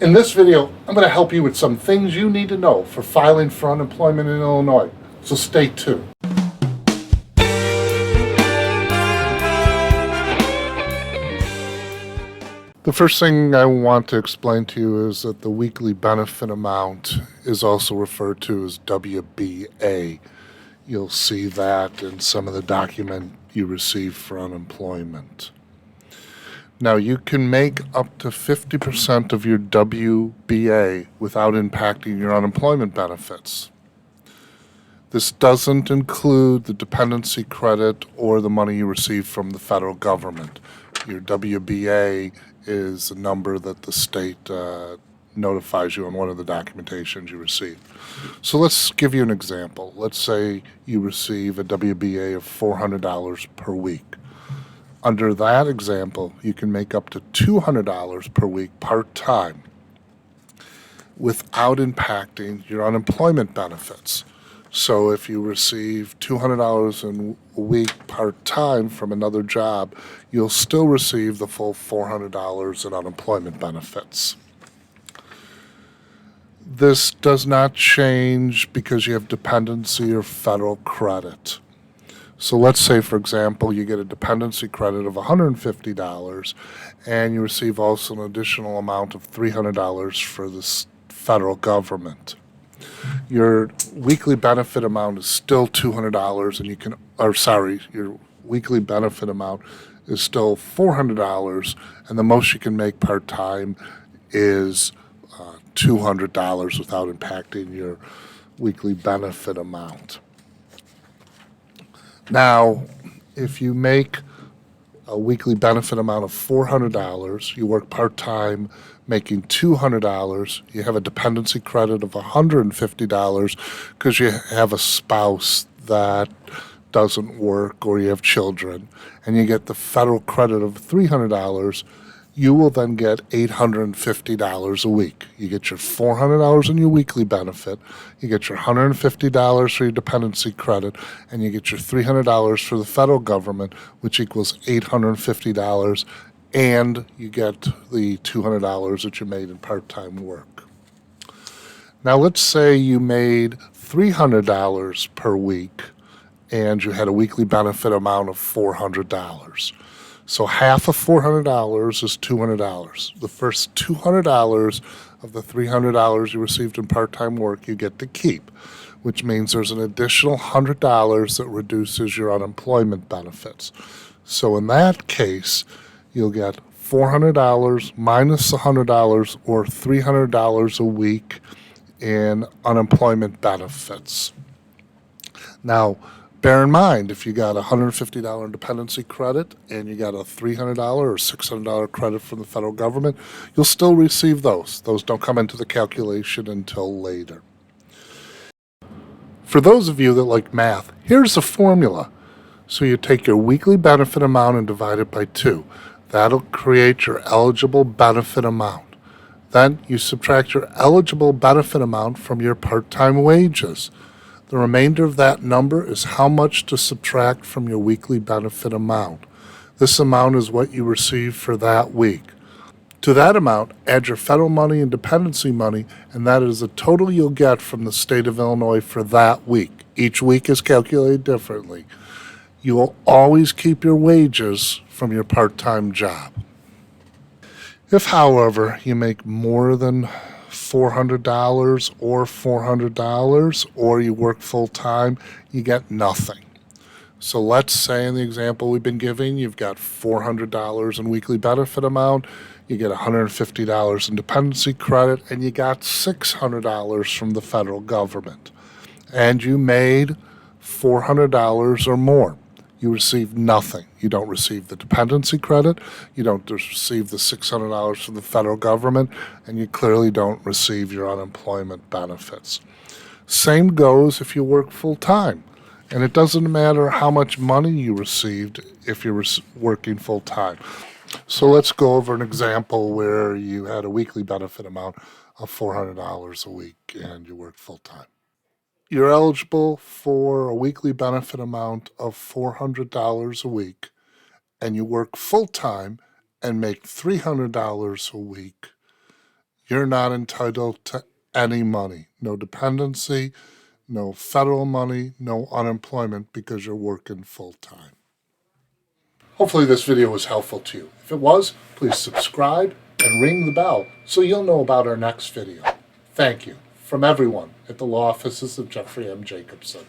In this video, I'm going to help you with some things you need to know for filing for unemployment in Illinois, so stay tuned. The first thing I want to explain to you is that the weekly benefit amount is also referred to as WBA. You'll see that in some of the document you receive for unemployment. Now, you can make up to 50% of your WBA without impacting your unemployment benefits. This doesn't include the dependency credit or the money you receive from the federal government. Your WBA is a number that the state notifies you on one of the documentations you receive. So let's give you an example. Let's say you receive a WBA of $400 per week. Under that example, you can make up to $200 per week part-time without impacting your unemployment benefits. So if you receive $200 a week part-time from another job, you'll still receive the full $400 in unemployment benefits. This does not change because you have dependency or federal credit. So let's say, for example, you get a dependency credit of $150 and you receive also an additional amount of $300 for the federal government. Your weekly benefit amount is still $200 and your weekly benefit amount is still $400 and the most you can make part-time is $200 without impacting your weekly benefit amount. Now, if you make a weekly benefit amount of $400, you work part-time making $200, you have a dependency credit of $150 because you have a spouse that doesn't work or you have children, and you get the federal credit of $300, you will then get $850 a week. You get your $400 in your weekly benefit, you get your $150 for your dependency credit, and you get your $300 for the federal government, which equals $850, and you get the $200 that you made in part-time work. Now let's say you made $300 per week and you had a weekly benefit amount of $400. So half of $400 is $200. The first $200 of the $300 you received in part-time work you get to keep, which means there's an additional $100 that reduces your unemployment benefits. So in that case, you'll get $400 minus $100 or $300 a week in unemployment benefits. Now, bear in mind, if you got a $150 dependency credit and you got a $300 or $600 credit from the federal government, you'll still receive those. Those don't come into the calculation until later. For those of you that like math, here's the formula. So you take your weekly benefit amount and divide it by 2. That'll create your eligible benefit amount. Then you subtract your eligible benefit amount from your part-time wages. The remainder of that number is how much to subtract from your weekly benefit amount. This amount is what you receive for that week. To that amount, add your federal money and dependency money, and that is the total you'll get from the state of Illinois for that week. Each week is calculated differently. You will always keep your wages from your part-time job. If, however, you make more than $400 or $400 or you work full-time, you get nothing. So let's say in the example we've been giving, you've got $400 in weekly benefit amount, you get $150 in dependency credit, and you got $600 from the federal government. And you made $400 or more. You receive nothing. You don't receive the dependency credit, you don't receive the $600 from the federal government, and you clearly don't receive your unemployment benefits. Same goes if you work full-time, and it doesn't matter how much money you received if you're working full-time. So let's go over an example where you had a weekly benefit amount of $400 a week and you work full-time. You're eligible for a weekly benefit amount of $400 a week, and you work full-time and make $300 a week. you're not entitled to any money. No dependency, no federal money, no unemployment because you're working full-time. Hopefully this video was helpful to you. If it was, please subscribe and ring the bell so you'll know about our next video. Thank you from everyone at the law offices of Jeffrey M. Jacobson.